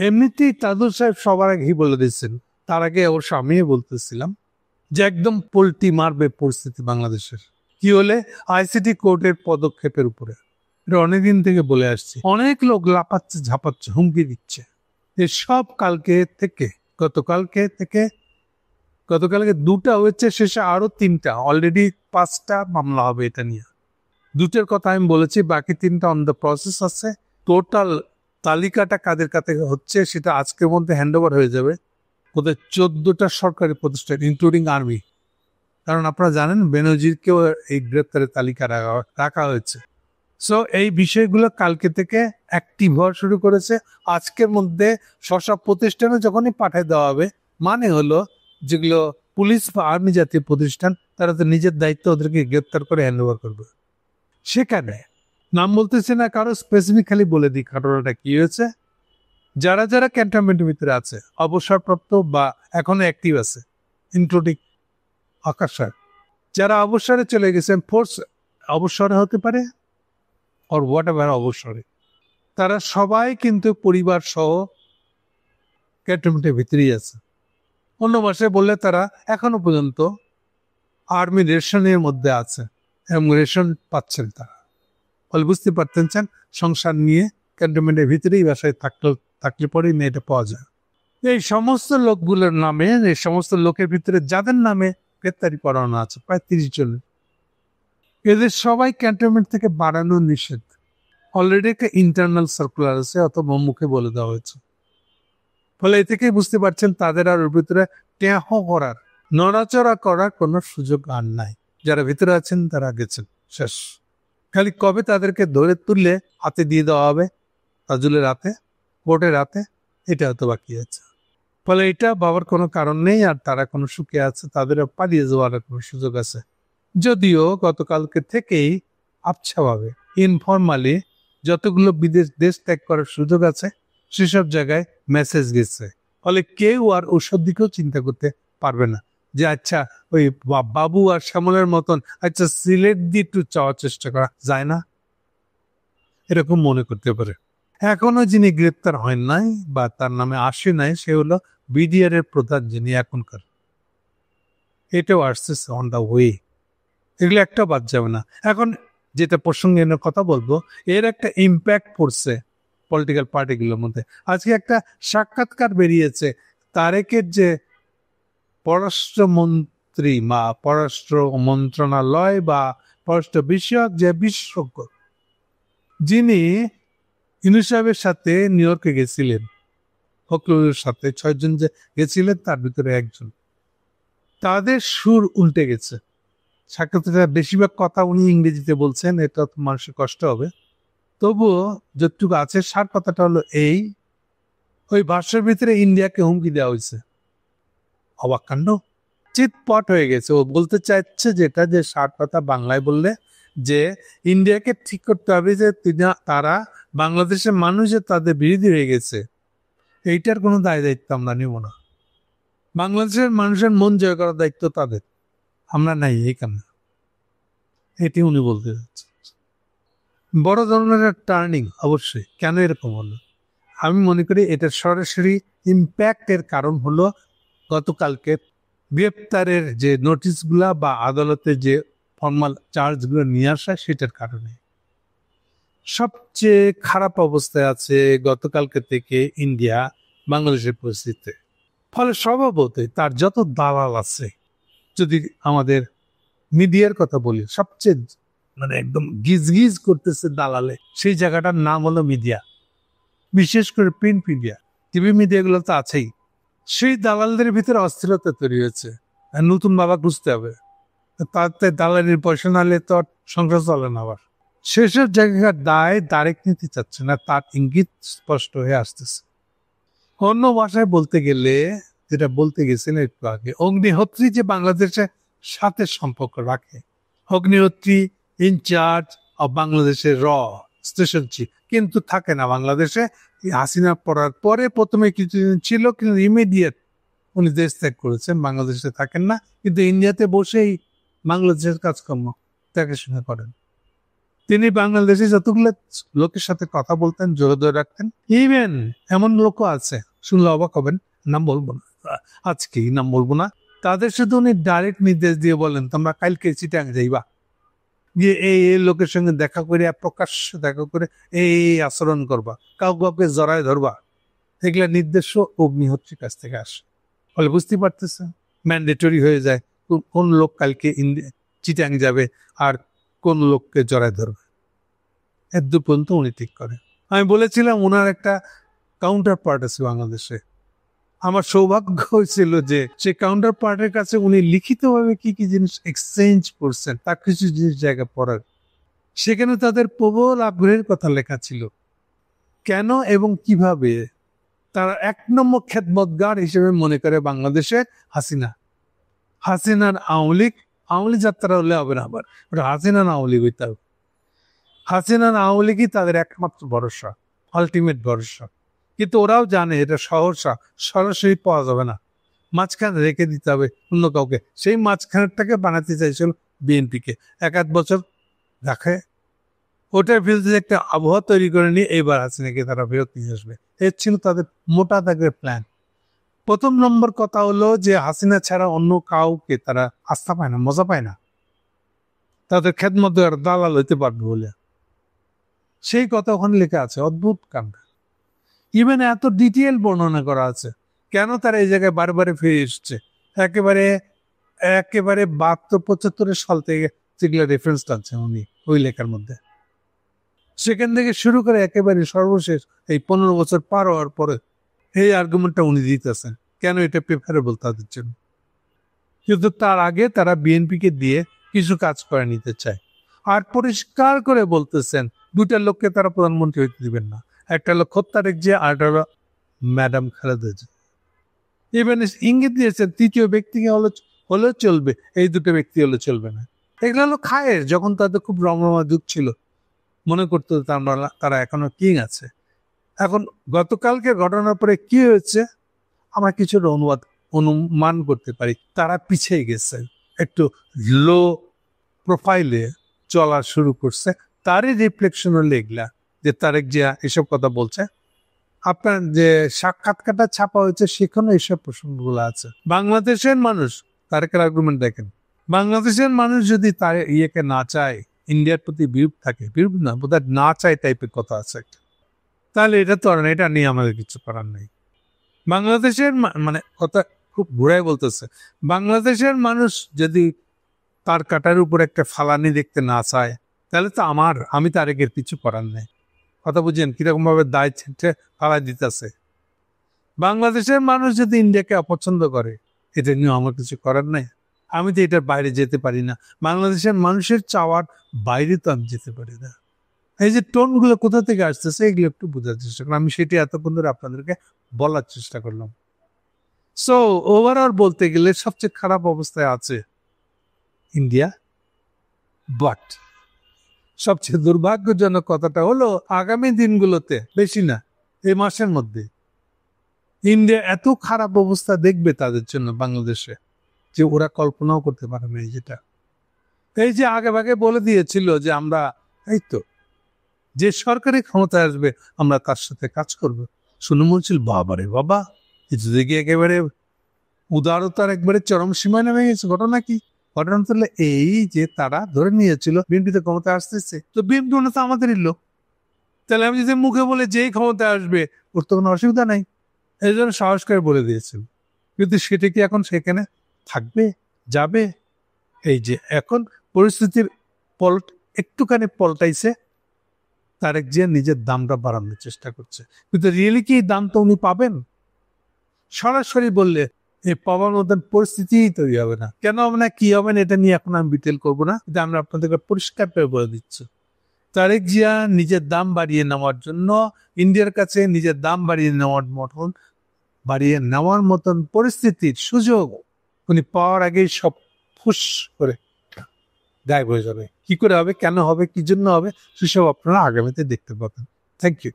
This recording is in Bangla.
এমনিতেই তাদুল সাহেব সবার আগেই বলে দিচ্ছেন, তার আগে অবশ্য আমিও বলতেছিলাম যে একদম পোল্টি মারবে পরিস্থিতি বাংলাদেশের কি হলে আইসিটি কোর্টের পদক্ষেপের উপরে। এটা অনেকদিন থেকে বলে আসছি, অনেক লোক লাপাচ্ছে ঝাপাচ্ছে হুমকি দিচ্ছে যে সব গতকালকে 2টা হয়েছে, শেষে আরো 3টা, অলরেডি 5টা মামলা হবে এটা নিয়ে। 2টার কথা আমি বলেছি, বাকি 3টা অন দ্য প্রসেস আছে। টোটাল তালিকাটা কাদের কাছে হচ্ছে সেটা আজকের মধ্যে হ্যান্ড ওভার হয়ে যাবে। ওদের 14টা সরকারি প্রতিষ্ঠান ইনক্লুডিং আর্মি, কারণ আপনারা জানেন বেনজিরকেও এই গ্রেপ্তারের তালিকা রাখা হয়েছে। সো এই বিষয়গুলো কালকে থেকে অ্যাক্টিভ হওয়া শুরু করেছে। আজকের মধ্যে সব প্রতিষ্ঠানে যখনই পাঠিয়ে দেওয়া হবে, মানে হলো যেগুলো পুলিশ বা আর্মি জাতীয় প্রতিষ্ঠান, তারা তো নিজের দায়িত্ব ওদেরকে গ্রেপ্তার করে হ্যান্ড ওভার করবে। সেখানে নাম বলতেছে না, কারো স্পেসিফিক্যালি বলে দিই ঘটনাটা কি হয়েছে। যারা যারা ক্যান্টনমেন্টের ভিতরে আছে, অবসরপ্রাপ্ত বা এখনো অ্যাক্টিভ আছে, ইনক্লুডিং আকাশ স্যার, যারা অবসরে চলে গেছেন, ফোর্স অবসরে হতে পারে অর হোয়াট এভার অবসরে, তারা সবাই কিন্তু পরিবার সহ ক্যান্টনমেন্টের ভিতরেই আছে। অন্য ভাষায় বললে তারা এখনো পর্যন্ত আর্মি রেশনের মধ্যে আছে এবং রেশন পাচ্ছেন তারা। ফলে বুঝতে পারতেন সংসার নিয়ে ক্যান্টনমেন্টের ভিতরেই বাসায় থাকলে পরেই এটা পাওয়া যায়। এই সমস্ত লোকগুলোর নামে, এই সমস্ত লোকের ভিতরে যাদের নামে গ্রেপ্তারি করানো আছে প্রায় 30 জন, এদের সবাই ক্যান্টনমেন্ট থেকে বাড়ানো নিষেধ। অলরেডি একটা ইন্টারনাল সার্কুলার আছে, অথবা মুখে বলে দেওয়া হয়েছে। ফলে এ থেকেই বুঝতে পারছেন তাদের আর ওর ভিতরে টেহ করার, নড়াচড়া করার কোনো সুযোগ আর নাই। যারা ভিতরে আছেন তারা গেছেন, শেষ। খালি কবে তাদেরকে ধরে তুললে হাতে দিয়ে দেওয়া হবে তাজুলের হাতে, কোর্টের হাতে, এটা হয়তো বাকি আছে। ফলে এটা ভাবার কোনো কারণ নেই, আর তারা কোনো সুখে আছে, তাদের পালিয়ে যাওয়ার কোনো সুযোগ আছে। যদিও গতকালকে থেকেই আবছাভাবে ইনফরমালি যতগুলো বিদেশ দেশ ত্যাগ করার সুযোগ আছে সেসব জায়গায় মেসেজ গেছে। ফলে কেউ আর ওসব দিকেও চিন্তা করতে পারবে না যে আচ্ছা ওই বাবু আর শ্যামলের মতন আচ্ছা সিলেট দিয়ে একটু চাওয়ার চেষ্টা করা যায় না, এরকম মনে করতে পারে। এখনো যিনি গ্রেপ্তার হয় নাই বা তার নামে আসে নাই, সে হলো বিডিআর এর প্রধান, যিনি এখনকার, এটাও আসছে অন দা ওয়ে। এগুলো একটা বাদ যাবে না। এখন যেটা প্রসঙ্গে এনে কথা বলবো, এর একটা ইম্প্যাক্ট পড়ছে পলিটিক্যাল পার্টিগুলোর মধ্যে। আজকে একটা সাক্ষাৎকার বেরিয়েছে তারেকের, যে পররাষ্ট্রমন্ত্রী বা পররাষ্ট্র মন্ত্রণালয় বা পররাষ্ট্র বিষয়ক যে বিশেষজ্ঞ, যিনি ইউনূস সাহেবের সাথে নিউ ইয়র্কে গেছিলেন, ফখরুলের সাথে 6 জন যে গেছিলেন তার ভিতরে একজন, তাদের সুর উল্টে গেছে। সাক্ষাৎকার বেশিরভাগ কথা উনি ইংরেজিতে বলছেন, এটা তো মানুষের কষ্ট হবে, তবুও যতটুকু আছে সার কথাটা হলো এই, ওই ভাষ্যের ভিতরে ইন্ডিয়াকে হুমকি দেওয়া হয়েছে। অবাক কাণ্ড, চিৎপট হয়ে গেছে। ও বলতে চাইছে যেটা, যে সার কথা বাংলায় বললে, যে ইন্ডিয়াকে ঠিক করতে হবে যে তারা বাংলাদেশের মানুষ যে তাদের বিরোধী হয়ে গেছে, এইটার কোনো দায়িত্ব আমরা নিব না। বাংলাদেশের মানুষের মন জয় করার দায়িত্ব তাদের, আমরা নাই এই কারণে। এটি উনি বলতে যাচ্ছে। বড় ধরনের টার্নিং অবশ্যই। কেন এরকম হলো? আমি মনে করি এটার সরাসরি ইম্প্যাক্টের কারণ হলো গতকালকে গ্রেপ্তারের যে নোটিশগুলা বা আদালতে যে ফর্মাল চার্জগুলো নিয়ে আসা, সেটার কারণে সবচেয়ে খারাপ অবস্থায় আছে গতকালকে থেকে ইন্ডিয়া বাংলাদেশের পরিস্থিতি। ফলে স্বভাবতই তার যত দালাল আছে, যদি আমাদের মিডিয়ার কথা বলি, সবচেয়ে একদম গিজ করতেছে দালালে, সেই জায়গাটার নাম হলো মিডিয়া, বিশেষ করে প্রিন্ট মিডিয়া, টিভি মিডিয়াগুলো তো আছেই। সেই দালালদের ভিতরে অস্থিরতা তৈরি হয়েছে, নতুন বাবা খুঁজতে হবে, তাতে দালালির পয়সা নালে তো সংসার চলে না। আবার সেসব জায়গার দায় তারেক নিতে চাচ্ছে না, তার ইঙ্গিত স্পষ্ট হয়ে আসতেছে। অন্য ভাষায় বলতে গেলে, যেটা বলতে গেছিলেন একটু আগে, অগ্নিহোত্রী যে বাংলাদেশের সাথে সম্পর্ক রাখে, অগ্নিহোত্রী ইনচার্জ অব বাংলাদেশের স্টেশন চিফ, কিন্তু থাকে না বাংলাদেশে। হাসিনা পড়ার পরে প্রথমে কিছুদিন ছিল, কিন্তু ইমিডিয়েট উনি দেশ ত্যাগ করেছেন, বাংলাদেশে থাকেন না, কিন্তু ইন্ডিয়াতে বসেই বাংলাদেশের কাজকর্ম দেখাশোনা করেন। তিনি বাংলাদেশে যতগুলো লোকের সাথে কথা বলতেন, যোগাযোগ রাখতেন, ইভেন এমন লোকও আছে, শুনলে অবাক হবেন, নাম বলবো না আজকে, নাম বলবো না, তাদের সাথে উনি ডাইরেক্ট নির্দেশ দিয়ে বলেন তোমরা কালকে চিটাং যাইবা, গিয়ে এই লোকের সঙ্গে দেখা করে, প্রকাশ্য দেখা করে এই আচরণ করবা, কাউকে জড়ায় ধরবা। এগুলা নির্দেশ অগ্নিহোত্রীর কাছ থেকে আসে। ফলে বুঝতে পারতেছে ম্যান্ডেটরি হয়ে যায় কোন লোক কালকে চিটাং যাবে আর কোন লোককে জড়ায় ধরবে। এর পর্যন্ত উনি ঠিক করে। আমি বলেছিলাম ওনার একটা কাউন্টার পার্ট আছে বাংলাদেশে। আমার সৌভাগ্য হয়েছিল যে সে কাউন্টার পার্টের কাছে উনি লিখিতভাবে কি কি জিনিস এক্সচেঞ্জ করছেন তার কিছু জিনিস জায়গা পড়ার, সেখানে তাদের প্রবল আগ্রহের কথা লেখা ছিল। কেন এবং কিভাবে তারা 1 নম্বর খেদমতগার হিসেবে মনে করে বাংলাদেশে হাসিনার আওয়ামী লীগ যাত্রা হলে হবে না, আবার ওটা হাসিনার আওয়ামী লীগ হইতে হবে। হাসিনার আওয়ামী লীগই তাদের একমাত্র ভরসা, আলটিমেট ভরসা। কিন্তু ওরাও জানে এটা সহসা সরাসরি পাওয়া যাবে না, মাঝখানে রেখে দিতে হবে অন্য কাউকে। সেই মাঝখানেরটাকে বানাতে চাইছিল বিএনপিকে, 1-1 বছর রাখে ওটার বিরুদ্ধে একটা আবহাওয়া তৈরি করে নিয়ে এইবার হাসিনাকে তারা ফেরত নিয়ে আসবে। এর ছিল তাদের মোটা দাগের প্ল্যান। প্রথম নম্বর কথা হলো যে হাসিনা ছাড়া অন্য কাউকে তারা আস্থা পায় না, মজা পায় না, তাদের খেদমত দালাল হইতে পারবে বলে। সেই কথা ওখানে লেখা আছে, অদ্ভুত কাণ্ড। ইভেন এত ডিটেল বর্ণনা করা আছে কেন তারা এই জায়গায় বারবারে ফিরে এসছে। একেবারে 72-75 সাল থেকে যেগুলো রেফারেন্স টানছে উনি ওই লেখার মধ্যে, সেখান থেকে শুরু করে একেবারে সর্বশেষ এই 15 বছর পার হওয়ার পরে এই আর্গুমেন্টটা উনি দিতেছেন কেন এটা প্রেফারেবল তাদের জন্য। কিন্তু তার আগে তারা বিএনপিকে দিয়ে কিছু কাজ করে নিতে চায়, আর পরিষ্কার করে বলতেছেন 2টা লোককে তারা প্রধানমন্ত্রী হইতে দিবেন না, একটা হলো খোত্তারেক জিয়া আর একটা হলো ম্যাডাম খালেদা জিয়া। ইভেন ইঙ্গিত দিয়েছেন 3য় ব্যক্তিকে হলে চলবে, এই 2টো ব্যক্তি হলে চলবে না। এগুলো হলো খায়ের, যখন তাদের খুব রমরমা যুগ ছিল, মনে করতো তারা এখনো কিং আছে। এখন গতকালকে ঘটনার পরে কি হয়েছে আমরা কিছুটা অনুমান করতে পারি, তারা পিছিয়ে গেছে, একটু লো প্রোফাইলে চলা শুরু করছে। তারই রিফ্লেকশন হলো এগুলা যে তারেক জিয়া এসব কথা বলছে। আপনার যে সাক্ষাৎকারটা ছাপা হয়েছে সেখানে এইসব প্রসঙ্গগুলো আছে। বাংলাদেশের মানুষ, তারেকের আর্গুমেন্ট দেখেন, বাংলাদেশের মানুষ যদি তার ইয়েকে না চায়, ইন্ডিয়ার প্রতি বিরূপ থাকে, বিরূপ না বোধহয় না চায় টাইপের কথা আছে একটা, তাহলে এটা তো আর না, এটা নিয়ে আমাদের কিছু করার নেই। বাংলাদেশের মানে কথা খুব ঘুরাই বলতেছে, বাংলাদেশের মানুষ যদি তার কাটার উপর একটা ফালানি দেখতে না চায় তাহলে তো আমি তারেকের কিছু করার নেই। কথা বুঝেন কিরকম ভাবে দায় ছেঁটে ফালাই দিতেছে। বাংলাদেশের মানুষ যদি ইন্ডিয়াকে অপছন্দ করে এটা নিয়ে আমার কিছু করার নাই, আমি তো এটার বাইরে যেতে পারি না, বাংলাদেশের মানুষের চাওয়ার বাইরে তো আমি যেতে পারি না। এই যে টোনগুলো কোথা থেকে আসতেছে এগুলো একটু বোঝার চেষ্টা করলাম, আমি সেটি এতক্ষণ ধরে আপনাদেরকে বলার চেষ্টা করলাম। সো ওভারঅল বলতে গেলে সবচেয়ে খারাপ অবস্থায় আছে ইন্ডিয়া, বাট সবচেয়ে দুর্ভাগ্যজনক কথাটা হলো আগামী দিনগুলোতে, বেশি না এই মাসের মধ্যে, ইন্ডিয়া এত খারাপ অবস্থা দেখবে তাদের জন্য বাংলাদেশে যে ওরা কল্পনাও করতে পারে না। যেটা এই যে আগে ভাগে বলে দিয়েছিল যে আমরা এই তো যে সরকারি ক্ষমতায় আসবে আমরা তার সাথে কাজ করব, শুনে বলছিল বাবারে বাবা, কিছু দিকে একেবারে উদারতার একবারে চরম সীমায় নেমে গেছে। ঘটনা কি? ঘটনা তাহলে এই যে তারা ধরে নিয়েছিল বিএনপিতে ক্ষমতায় আসতেছে, তো বিএনপি তো আমাদেরই লোক, তাহলে আমি যদি মুখে বলে যেই ক্ষমতায় আসবে ওর তো কোনো অসুবিধা নাই, এই জন্য সাহস করে বলে দিয়েছিল। কিন্তু সেটা কি এখন সেখানে থাকবে, যাবে? এই যে এখন পরিস্থিতির একটুখানি পল্টাইছে, তারেক জিয়া নিজের দামটা বাড়ানোর চেষ্টা করছে, কিন্তু রিয়েলি কি এই দাম তো উনি পাবেন? সরাসরি বললে এই পাওয়ার মতন পরিস্থিতি তৈরি হবে না। কেন হবে না, কি হবে না এটা নিয়ে এখন আমি ডিটেল করবো না, কিন্তু আমরা আপনাদেরকে পরিষ্কার করে বলে দিচ্ছি, তারেক জিয়া নিজের দাম বাড়িয়ে নেওয়ার জন্য, ইন্ডিয়ার কাছে নিজের দাম বাড়িয়ে নেওয়ার মতন পরিস্থিতির সুযোগ উনি পাওয়ার আগেই সব ফুস করে গায়েব হয়ে যাবে। কি করে হবে, কেন হবে, কি জন্য হবে, সেসব আপনারা আগামীতে দেখতে পাবেন। Thank you.